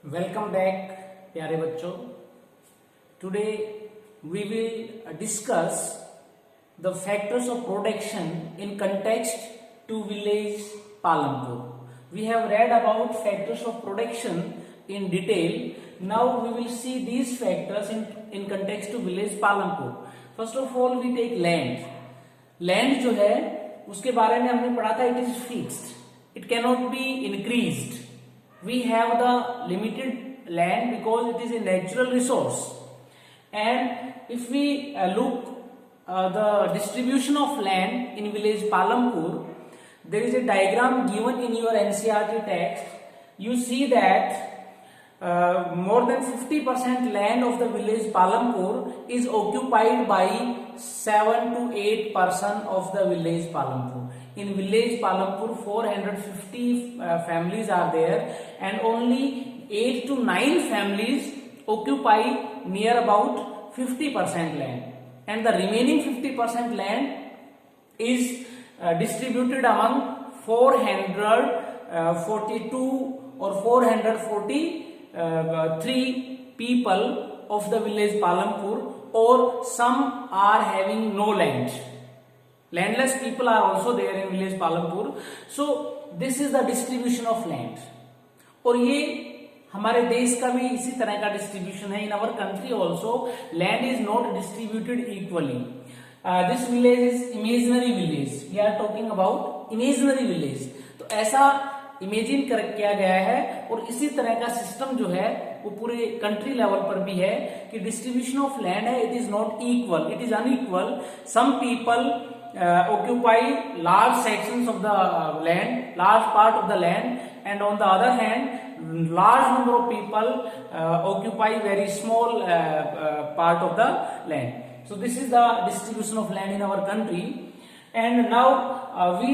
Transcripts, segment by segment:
Welcome back प्यारे बच्चों। Today we will discuss the factors of production in context to village Palampur. We have read about factors of production in detail. Now we will see these factors in context to village Palampur. First of all, we take land. Land जो है उसके बारे में हमने पढ़ा था, it is fixed. It cannot be increased. We have the limited land because it is a natural resource. And if we look the distribution of land in village Palampur, there is a diagram given in your NCERT text. You see that more than 50% land of the village Palampur is occupied by 7 to 8% of the village Palampur. In village Palampur, 450 families are there, and only 8 to 9 families occupy near about 50% land, and the remaining 50% land is distributed among 442 or 443 people of the village Palampur, or some are having no land. Landless people are also there in village Palampur. So this is the distribution of land. और ये हमारे देश का भी इसी तरह का distribution है. In our country also land is not distributed equally. This village is imaginary village. We are talking about imaginary village. तो ऐसा इमेजिन कर किया गया है, और इसी तरह का सिस्टम जो है वो पूरे कंट्री लेवल पर भी है कि डिस्ट्रीब्यूशन ऑफ लैंड है, it is not equal, it is unequal. Some people occupy large sections of the land, large part of the land, and on the other hand large number of people occupy very small part of the land. So this is the distribution of land in our country. And now we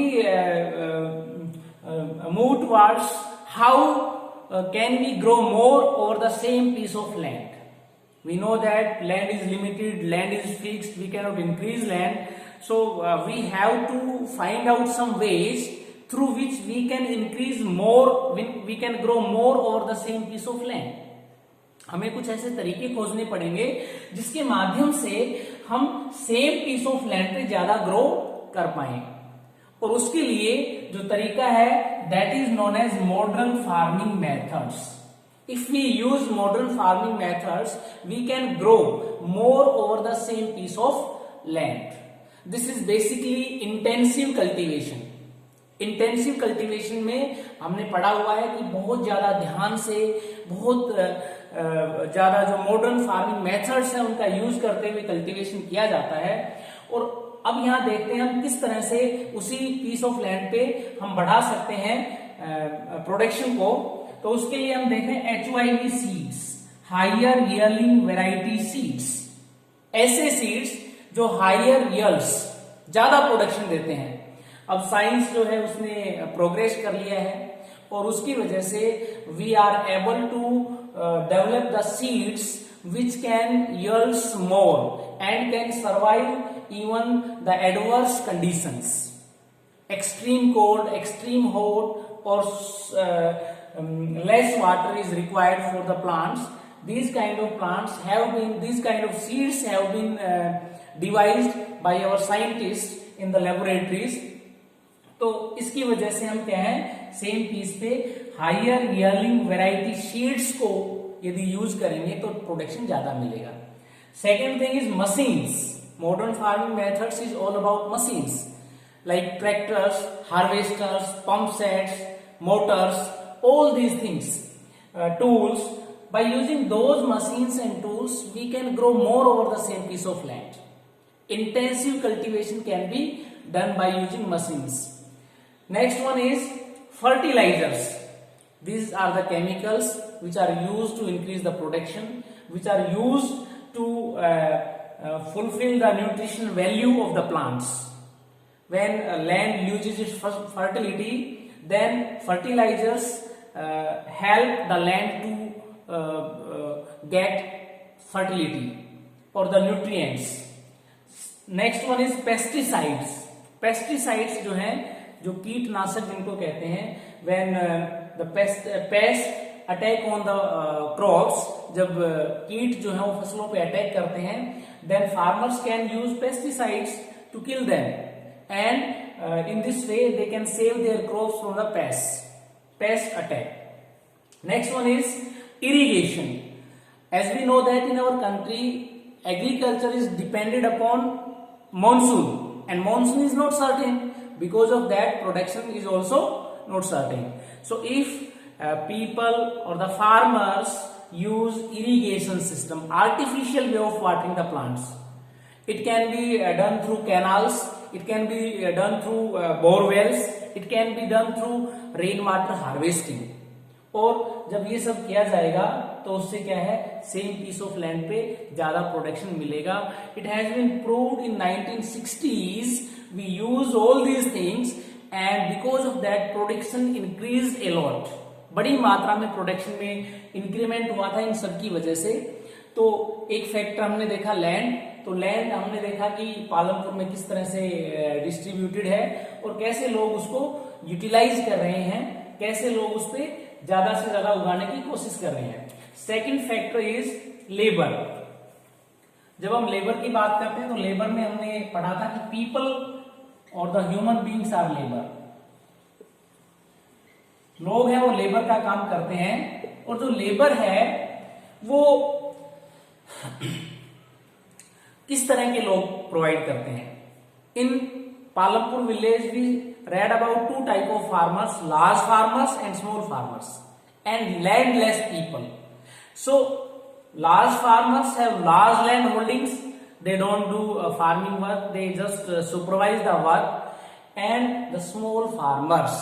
move towards how can we grow more over the same piece of land. We know that land is limited, land is fixed, we cannot increase land. So we have to find out some ways through which we can increase more, we can grow more over the same piece of land. हमें कुछ ऐसे तरीके खोजने पड़ेंगे जिसके माध्यम से हम सेम पीस ऑफ लैंड पे ज्यादा ग्रो कर पाए. और उसके लिए जो तरीका है that is known as modern farming methods. If we use modern farming methods, we can grow more over the same piece of land. This is basically intensive cultivation. Intensive cultivation में हमने पढ़ा हुआ है कि बहुत ज्यादा ध्यान से, बहुत ज्यादा जो मॉडर्न फार्मिंग मेथड्स हैं उनका यूज करते हुए कल्टीवेशन किया जाता है. और अब यहाँ देखते हैं हम किस तरह से उसी पीस ऑफ लैंड पे हम बढ़ा सकते हैं प्रोडक्शन को. तो उसके लिए हम देखें HYV seeds, higher yielding variety seeds. ऐसे सीड्स जो हायर यील्ड्स, ज्यादा प्रोडक्शन देते हैं. अब साइंस जो है उसने प्रोग्रेस कर लिया है, और उसकी वजह से we are able to develop the seeds which can yields more and can survive even the adverse conditions. Extreme cold, extreme hot, और less water is required for the plants. These kind of seeds have been devised by our scientists in the laboratories. तो इसकी वजह से हम क्या है, same piece पे higher yielding variety seeds को यदि यूज करेंगे तो प्रोडक्शन ज्यादा मिलेगा. Second thing is machines. Modern farming methods is all about machines like tractors, harvesters, pump sets, motors, all these things, tools. By using those machines and tools, we can grow more over the same piece of land. Intensive cultivation can be done by using machines. Next one is fertilizers. These are the chemicals which are used to increase the production, which are used to fulfill the nutritional value of the plants. When land loses its fertility, then fertilizers help the land to get fertility or the nutrients. Next one is pesticides. Pesticides जो हैं, जो कीटनाशक जिनको कहते हैं, when the pest attack on the crops, जब कीट जो है वो फसलों पे अटैक करते हैं, then farmers can use pesticides to kill them and in this way they can save their crops from the pest attack. Next one is irrigation. As we know that in our country, agriculture is dependent upon monsoon, and monsoon is not certain. Because of that, production is also not certain. So if people or the farmers use irrigation system, artificial way of watering the plants, it can be done through canals, it can be done through bore wells, it can be done through rainwater harvesting. और जब ये सब किया जाएगा तो उससे क्या है, सेम पीस ऑफ लैंड पे ज्यादा प्रोडक्शन मिलेगा. It has been proved in 1960s. We use all these things and because of that production increase a lot. बड़ी मात्रा में प्रोडक्शन में इंक्रीमेंट हुआ था इन सब की वजह से. तो एक फैक्टर हमने देखा लैंड. तो लैंड हमने देखा कि पालमपुर में किस तरह से डिस्ट्रीब्यूटेड है और कैसे लोग उसको यूटिलाइज कर रहे हैं, कैसे लोग उस पर ज्यादा से ज्यादा उगाने की कोशिश कर रहे हैं. Second factor is labour. जब हम लेबर की बात करते हैं तो लेबर में हमने पढ़ा था कि पीपल और the human beings are labour. लोग हैं वो लेबर का काम करते हैं, और जो लेबर है वो किस तरह के लोग प्रोवाइड करते हैं. In Palampur village we read about two type of farmers, large farmers and small farmers, and landless people. So large farmers have large land holdings, they don't do farming work, they just supervise the work. And the small farmers,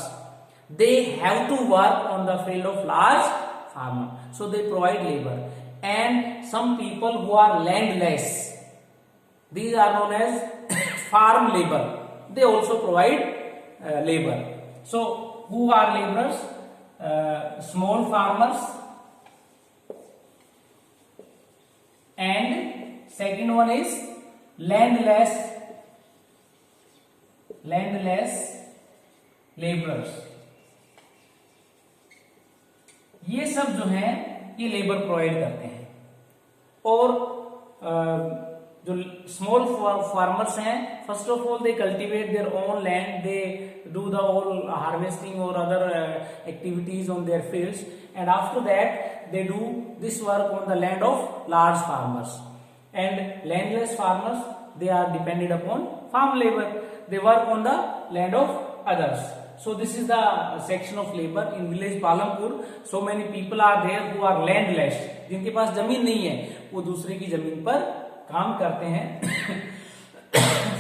they have to work on the field of large farmer, so they provide labor. And some people who are landless, these are known as farm labor, they also provide labor. So who are laborers? Small farmers, and second one is landless laborers. ये सब जो है ये labour provide करते हैं. और जो small farmers हैं, first of all they cultivate their own land, they do the all harvesting और other activities on their fields, and after that they do this work on the land of large farmers. And landless farmers, they are depended upon farm labour, they work on the land of others. So this is the section of labor in village Palampur. So many people are there who are landless, जिनके पास जमीन नहीं है, वो दूसरे की जमीन पर काम करते हैं,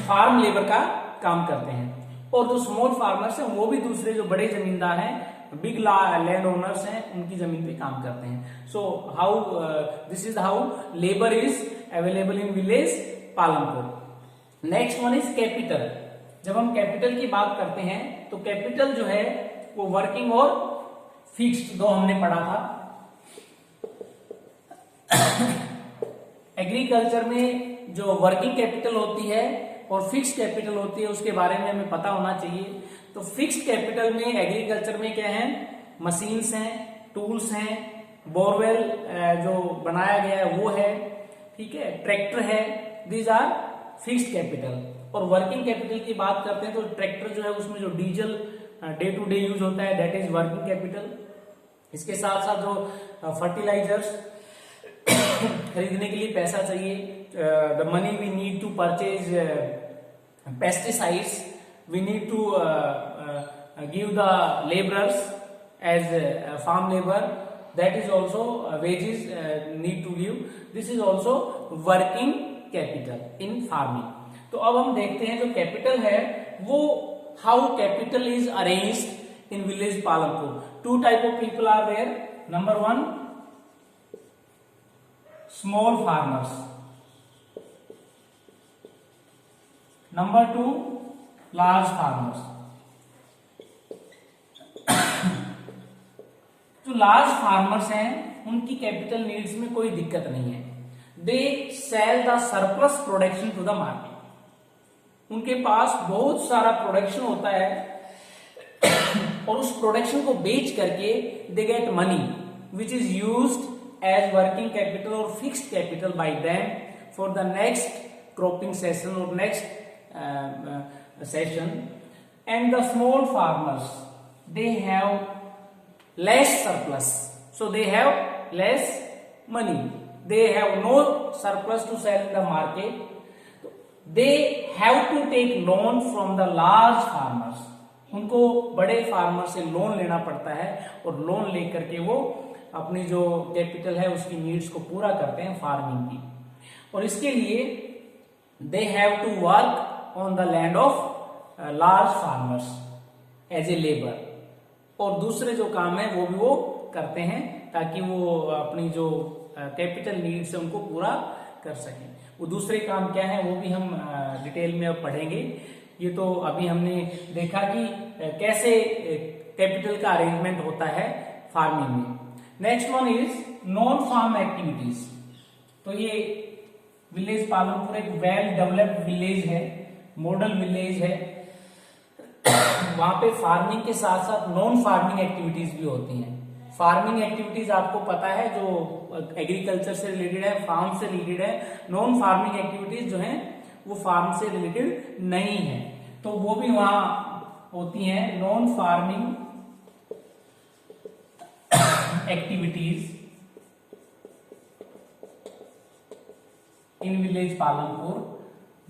फार्म लेबर का काम करते हैं. और जो स्मॉल फार्मर्स हैं वो भी दूसरे जो बड़े जमींदार हैं, बिग लैंड ओनर्स हैं, उनकी जमीन पे काम करते हैं. So how this is how labour is available in village Palampur. Next one is capital. जब हम कैपिटल की बात करते हैं तो कैपिटल जो है वो वर्किंग और फिक्स्ड दो हमने पढ़ा था. एग्रीकल्चर में जो वर्किंग कैपिटल होती है और फिक्स्ड कैपिटल होती है उसके बारे में हमें पता होना चाहिए. तो फिक्स्ड कैपिटल में एग्रीकल्चर में क्या है, मशीन्स हैं, टूल्स हैं, बोरवेल जो बनाया गया है वो है, ठीक है, ट्रैक्टर है, दीज आर फिक्स्ड कैपिटल. और वर्किंग कैपिटल की बात करते हैं तो ट्रैक्टर जो है उसमें जो diesel day to day use होता है दैट इज वर्किंग कैपिटल. इसके साथ साथ जो फर्टिलाइजर्स खरीदने के लिए पैसा चाहिए, the money we need to purchase pesticides, we need to give the labourers as farm labour, that is also wages need to give. This is also working capital in farming. तो अब हम देखते हैं जो कैपिटल है वो how capital is arranged in village Palampur. Two type of people are there. Number one, small farmers. Number two, large farmers. जो large farmers हैं उनकी कैपिटल नीड्स में कोई दिक्कत नहीं है. They sell the surplus production to the market. उनके पास बहुत सारा प्रोडक्शन होता है और उस प्रोडक्शन को बेच करके they get money. which is used as working capital or fixed capital by them for the next cropping season or next session. And the small farmers, they have less surplus, so they have less money, they have no surplus to sell in the market. They have to take loan from the large farmers, उनको बड़े farmer से loan लेना पड़ता है और loan लेकर के वो अपनी जो कैपिटल है उसकी नीड्स को पूरा करते हैं फार्मिंग की। और इसके लिए they have to work on the land of large farmers as a labour, और दूसरे जो काम है वो भी वो करते हैं ताकि वो अपनी जो कैपिटल नीड्स है उनको पूरा कर सकें। वो दूसरे काम क्या है वो भी हम डिटेल में अब पढ़ेंगे। ये तो अभी हमने देखा कि कैसे कैपिटल का अरेंजमेंट होता है फार्मिंग में। Next one is non farm activities. तो ये विलेज पालनपुर एक वेल डेवलप्ड विलेज है, मॉडल विलेज है। वहां पे फार्मिंग के साथ साथ नॉन फार्मिंग एक्टिविटीज भी होती हैं। फार्मिंग एक्टिविटीज आपको पता है जो एग्रीकल्चर से रिलेटेड है, फार्म से रिलेटेड है। नॉन फार्मिंग एक्टिविटीज जो हैं वो फार्म से रिलेटेड नहीं है, तो वो भी वहां होती हैं। Non farming activities in village Palanpur.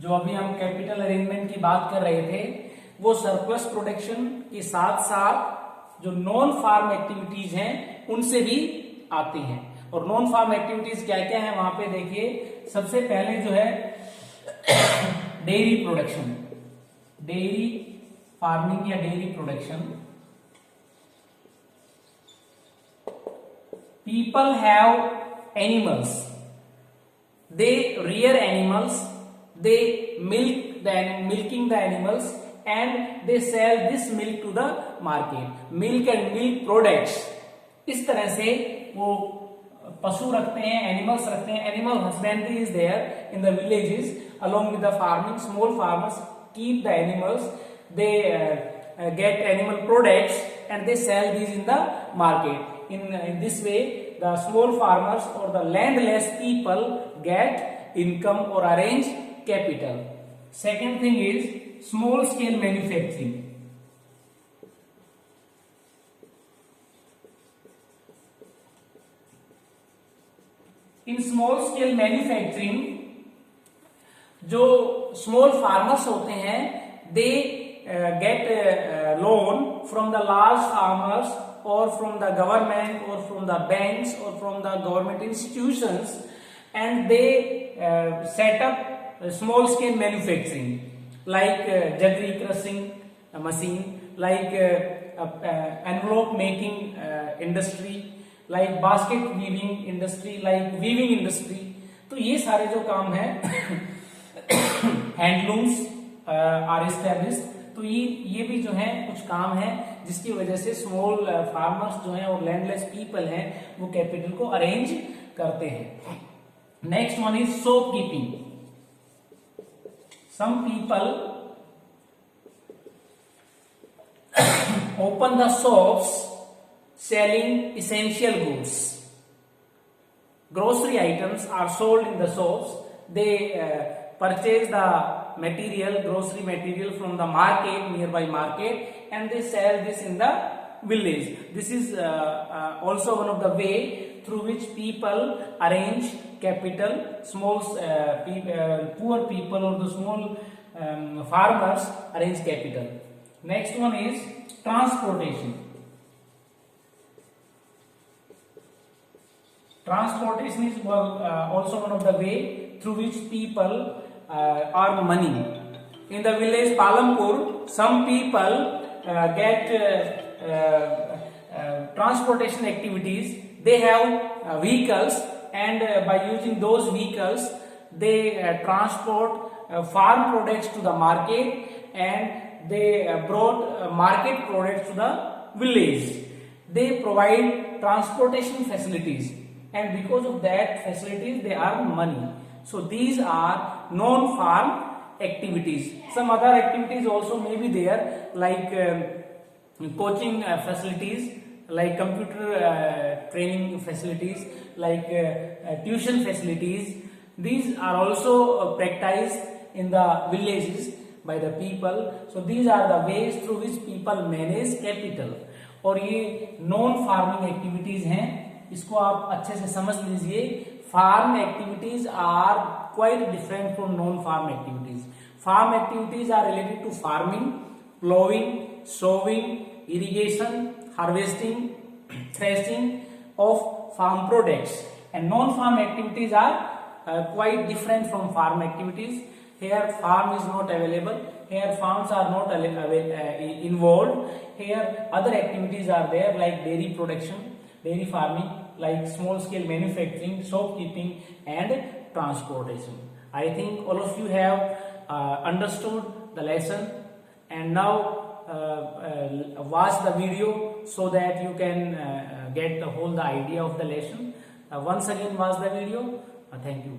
जो अभी हम कैपिटल अरेंजमेंट की बात कर रहे थे वो सरप्लस प्रोडक्शन के साथ साथ जो नॉन फार्म एक्टिविटीज हैं उनसे भी आती हैं। और नॉन फार्म एक्टिविटीज क्या क्या है वहां पे देखिए। सबसे पहले जो है डेयरी प्रोडक्शन, डेयरी फार्मिंग या dairy production. People have animals, they rear animals, they milking the animals and they sell this milk to the market. Milk and milk products, इस तरह से वो पशु रखते हैं, एनिमल्स रखते हैं। Animal husbandry is there in the villages along with the farming. Small farmers keep the animals, they get animal products and they sell these in the market. In this way the small farmers or the landless people get income or arrange capital. Second thing is small scale manufacturing. In small scale manufacturing जो small farmers होते हैं they get loan from the large farmers or from the government or from the banks or from the government institutions, and they set up small scale manufacturing like jaggery crushing machine, like envelope making industry, like basket weaving industry, like weaving industry. तो ये सारे जो काम है handlooms are established. तो ये भी जो है कुछ काम है जिसकी वजह से स्मॉल फार्मर्स जो हैं और लैंडलेस पीपल हैं वो कैपिटल को अरेंज करते हैं। Next one is shop keeping. Some people open the shops selling essential goods. Grocery items are sold in the shops. They purchase the material, grocery material from the market, nearby market, and they sell this in the village. This is also one of the way through which people arrange capital. Small poor people or the small farmers arrange capital. Next one is transportation. Transportation is also one of the way through which people earn money. In the village Palampur, some people get transportation activities. They have vehicles, and by using those vehicles, they transport farm products to the market, and they brought market products to the village. They provide transportation facilities, and because of that facilities they earn money. So these are non-farm activities. Some other activities also may be there, like coaching facilities, like computer training facilities, like tuition facilities. These are also practiced in the villages by the people. So these are the ways through which people manage capital. और ये non farming activities हैं, इसको आप अच्छे से समझ लीजिए. Farm activities are quite different from non farm activities. Farm activities are related to farming, ploughing, sowing, irrigation, harvesting, threshing of farm products, and non-farm activities are quite different from farm activities. Here farm is not available, here farms are not involved. Here other activities are there like dairy production, dairy farming, like small scale manufacturing, shopkeeping and transportation. I think all of you have understood the lesson, and now watch the video so that you can get the idea of the lesson. Once again watch the video. Thank you.